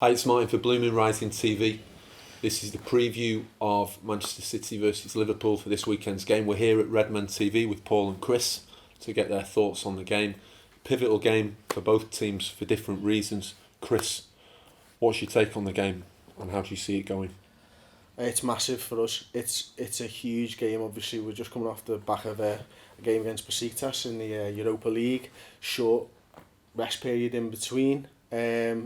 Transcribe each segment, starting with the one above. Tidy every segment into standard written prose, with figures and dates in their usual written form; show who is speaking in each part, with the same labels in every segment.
Speaker 1: Hi, it's Martin for BlueMoonRisingTV. This is the preview of Manchester City versus Liverpool for this weekend's game. We're here at Redmen TV with Paul and Chris to get their thoughts on the game. Pivotal game for both teams for different reasons. Chris, what's your take on the game and how do you see it going?
Speaker 2: It's massive for us. It's a huge game. Obviously, we're just coming off the back of a game against Besiktas in the Europa League. Short rest period in between.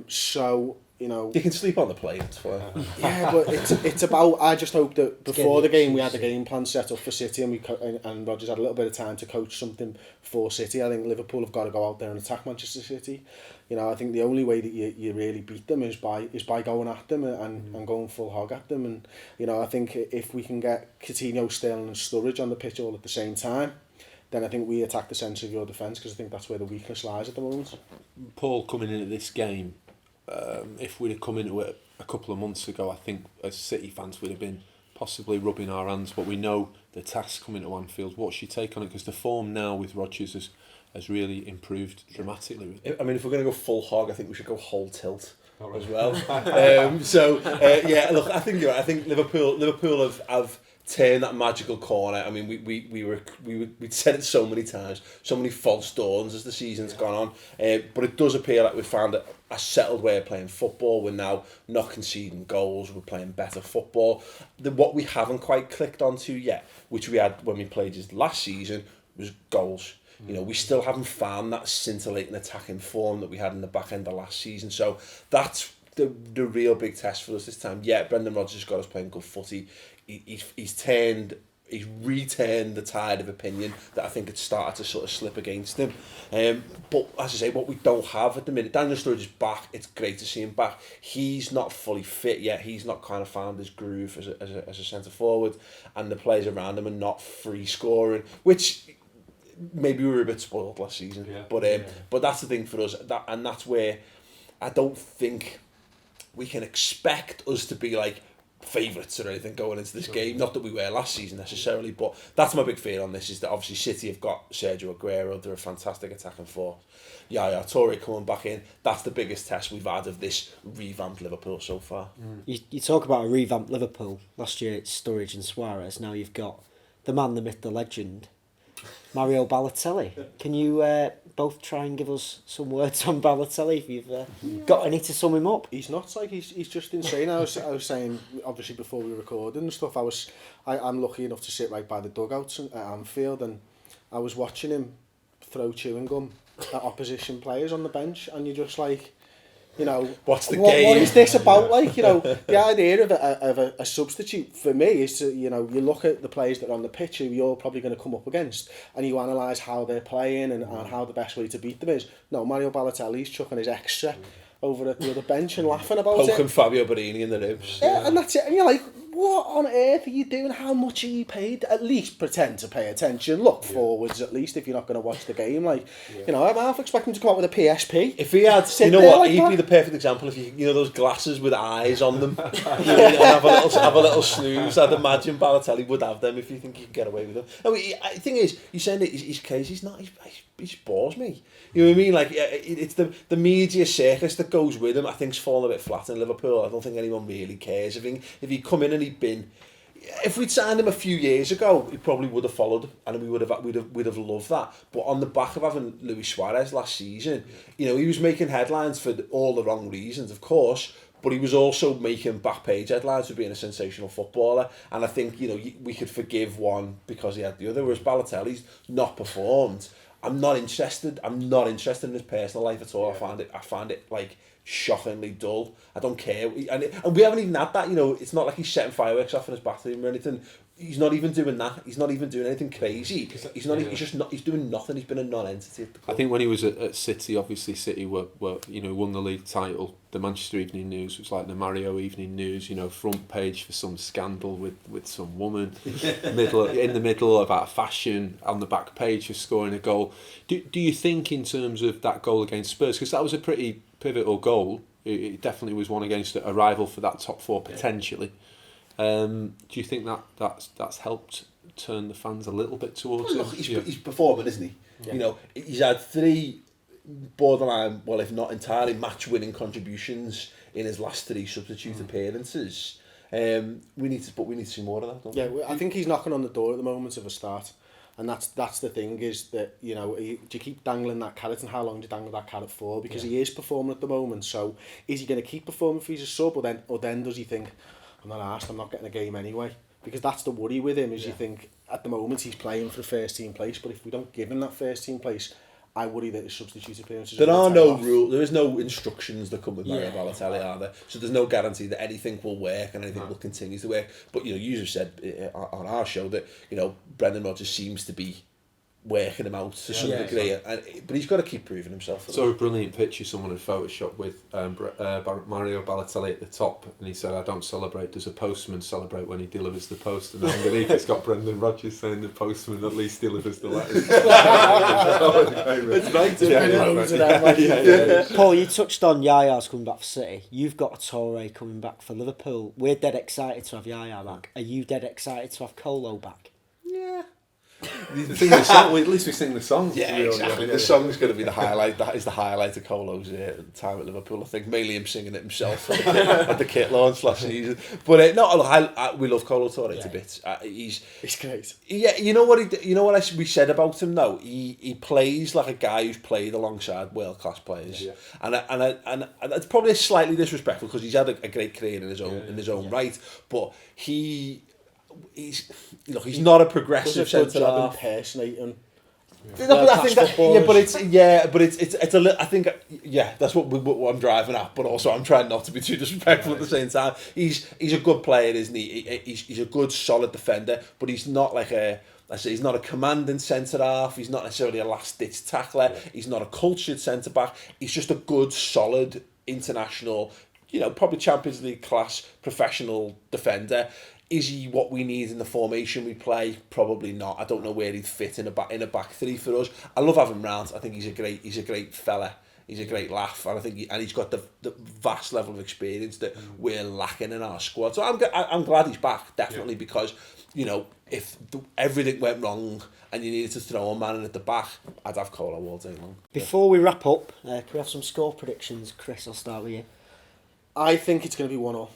Speaker 2: So, you know...
Speaker 3: You can sleep on the plane, it's fine.
Speaker 2: Yeah, but it's about... I just hope that before the game we had the game plan set up for City and Rodgers had a little bit of time to coach something for City. I think Liverpool have got to go out there and attack Manchester City. You know, I think the only way that you really beat them is by going at them and going full hog at them. And, you know, I think if we can get Coutinho, Sterling and Sturridge on the pitch all at the same time, then I think we attack the centre of your defence, because I think that's where the weakness lies at the moment.
Speaker 1: Paul, coming into this game, if we'd have come into it a couple of months ago, I think as City fans we'd have been possibly rubbing our hands, but we know the task coming to Anfield. What's your take on it? Because the form now with Rodgers has really improved dramatically.
Speaker 3: I mean, if we're going to go full hog, I think we should go whole tilt as well. Yeah, look, I think you're right. I think Liverpool have turned that magical corner. I mean, we'd said it so many times, so many false dawns as the season's gone on. But it does appear like we've found a settled way of playing football. We're now not conceding goals. We're playing better football. What we haven't quite clicked onto yet, which we had when we played just last season, was goals. You know, we still haven't found that scintillating attacking form that we had in the back end of last season. So that's the real big test for us this time. Yeah, Brendan Rodgers has got us playing good footy. He's returned the tide of opinion that I think had started to sort of slip against him. But as I say, what we don't have at the minute, Daniel Sturridge is back. It's great to see him back. He's not fully fit yet. He's not kind of found his groove as a centre forward, and the players around him are not free scoring, which maybe we were a bit spoiled last season. Yeah. But that's the thing for us, that's where I don't think we can expect us to be like favourites or anything going into this game. Not that we were last season necessarily, but that's my big fear on this, is that obviously City have got Sergio Aguero. They're a fantastic attacking force. Kolo Toure coming back in. That's the biggest test we've had of this revamped Liverpool so far.
Speaker 4: You talk about a revamped Liverpool. Last year it's Sturridge and Suarez. Now you've got the man, the myth, the legend, Mario Balotelli. Can you both try and give us some words on Balotelli, if you've got any to sum him up?
Speaker 2: He's not, like, he's just insane. I was saying, obviously before we recorded and stuff, I'm lucky enough to sit right by the dugouts at Anfield, and I was watching him throw chewing gum at opposition players on the bench, and you're just like, you know,
Speaker 3: what's the game?
Speaker 2: What is this about? Like, you know, the idea of a substitute for me is to, you know, you look at the players that are on the pitch who you're probably going to come up against, and you analyse how they're playing and how the best way to beat them is. No, Mario Balotelli's chucking his extra over at the other bench and laughing about it.
Speaker 3: Poking Fabio Borini in the ribs.
Speaker 2: Yeah, and that's it. And you're like, what on earth are you doing? How much are you paid? At least pretend to pay attention. Look forwards, at least, if you're not going to watch the game. Like, you know, I'm half expecting him to come out with a PSP.
Speaker 3: If he had, you know what, like he'd be the perfect example. If you know those glasses with eyes on them, have a little snooze. I'd imagine Balotelli would have them if you think you can get away with them. I mean, the thing is, you're saying that he's crazy. He's not. He just bores me. You know what I mean? Like, it's the media circus that goes with him. I think's fallen a bit flat in Liverpool. I don't think anyone really cares. If he'd come in and he'd been, if we'd signed him a few years ago, he probably would have followed, and we'd have loved that. But on the back of having Luis Suarez last season, you know, he was making headlines for all the wrong reasons, of course. But he was also making back page headlines for being a sensational footballer. And I think, you know, we could forgive one because he had the other. Whereas Balotelli's not performed. I'm not interested in his personal life at all. Yeah. I find it like shockingly dull. I don't care. And we haven't even had that, you know, it's not like he's setting fireworks off in his bathroom or anything. He's not even doing that. He's not even doing anything crazy. He's doing nothing. He's been a non-entity at the club.
Speaker 1: I think when he was at City, obviously City were you know, won the league title. The Manchester Evening News was like the Mario Evening News, you know, front page for some scandal with some woman, in the middle about fashion, on the back page for scoring a goal. Do you think in terms of that goal against Spurs, because that was a pretty pivotal goal, it definitely was one against a rival for that top four potentially. Do you think that's helped turn the fans a little bit towards
Speaker 3: him? He's performing, isn't he? Yeah. You know, he's had 3 borderline, well, if not entirely match-winning contributions in his last 3 substitute appearances. We need to see more of that, don't we?
Speaker 2: Yeah, I think he's knocking on the door at the moment of a start. And that's the thing, is that, you know, do you keep dangling that carrot, and how long do you dangle that carrot for? Because he is performing at the moment, so is he going to keep performing if he's a sub, or then does he think, I'm not asked, I'm not getting a game anyway? Because that's the worry with him, is you think, at the moment he's playing for the first team place, but if we don't give him that first team place, I worry that his substitute appearances...
Speaker 3: There is no instructions that come with Mario Balotelli, are there? So there's no guarantee that anything will work and anything will continue to work. But, you know, you just said on our show that, you know, Brendan Rodgers seems to be working him out to some degree, but he's got to keep proving himself.
Speaker 1: So a brilliant picture someone had photoshopped with Mario Balotelli at the top, and he said, "I don't celebrate. Does a postman celebrate when he delivers the post?" And underneath it's got Brendan Rodgers saying the postman at least delivers the letters. It's nice.
Speaker 4: Paul, you touched on Yaya's coming back for City. You've got a Toure coming back for Liverpool. We're dead excited to have Yaya back. Are you dead excited to have Kolo back?
Speaker 3: Yeah.
Speaker 1: Sing the song. Well, at least we sing the song.
Speaker 3: Yeah, exactly. The song's going to be the highlight. That is the highlight of Kolo's time at Liverpool. I think mainly him singing it himself at the kit launch last season. But no, look, we love Kolo Toure to bits. He's
Speaker 2: great.
Speaker 3: Yeah, you know what we said about him though. He plays like a guy who's played alongside world class players, and it's probably slightly disrespectful because he's had a great career in his own right, but he's not a progressive centre half.
Speaker 2: Impersonating.
Speaker 3: No, but I think it's a little. I think that's what I'm driving at. But also, I'm trying not to be too disrespectful at the same time. He's a good player, isn't he? He's a good, solid defender, but he's not like he's not a commanding centre half. He's not necessarily a last ditch tackler. Yeah. He's not a cultured centre back. He's just a good, solid international, probably Champions League class professional defender. Is he what we need in the formation we play? Probably not. I don't know where he'd fit in a back three for us. I love having him round. I think he's a great fella. He's a great laugh, and I think he's got the vast level of experience that we're lacking in our squad. So I'm glad he's back, definitely, because if everything went wrong and you needed to throw a man in at the back, I'd have Kolo all day long.
Speaker 4: Before we wrap up, can we have some score predictions? Chris, I'll start with you.
Speaker 2: I think it's going to be 1-1.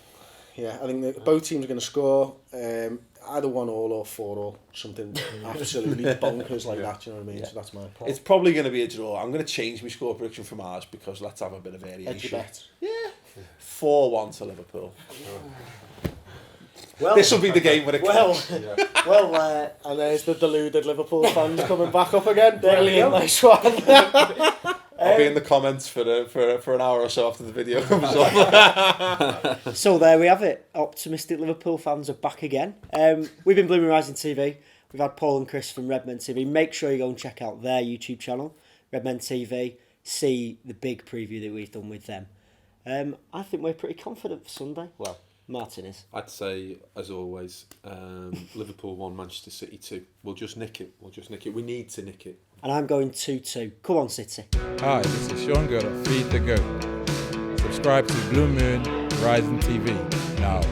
Speaker 2: Yeah, I think that both teams are going to score either 1-1 or 4-4, something absolutely bonkers like that. You know what I mean? Yeah. So that's my point.
Speaker 3: It's probably going to be a draw. I'm going to change my score prediction from ours because let's have a bit of variation.
Speaker 2: Edgy bet.
Speaker 3: Yeah, 4-1 to Liverpool. Well, this will be the game when it comes.
Speaker 2: And there's the deluded Liverpool fans coming back up again. Brilliant, nice one.
Speaker 3: I'll be in the comments for an hour or so after the video comes up.
Speaker 4: So there we have it. Optimistic Liverpool fans are back again. We've been BlueMoonRisingTV. We've had Paul and Chris from Redmen TV. Make sure you go and check out their YouTube channel, Redmen TV. See the big preview that we've done with them. I think we're pretty confident for Sunday. Well, Martin is.
Speaker 1: I'd say, as always, Liverpool 1, Manchester City 2. We'll just nick it. We need to nick it.
Speaker 4: And I'm going 2-2. Come on, City.
Speaker 5: Hi, this is Sean Good of Feed the Goat. Subscribe to Blue Moon Rising TV now.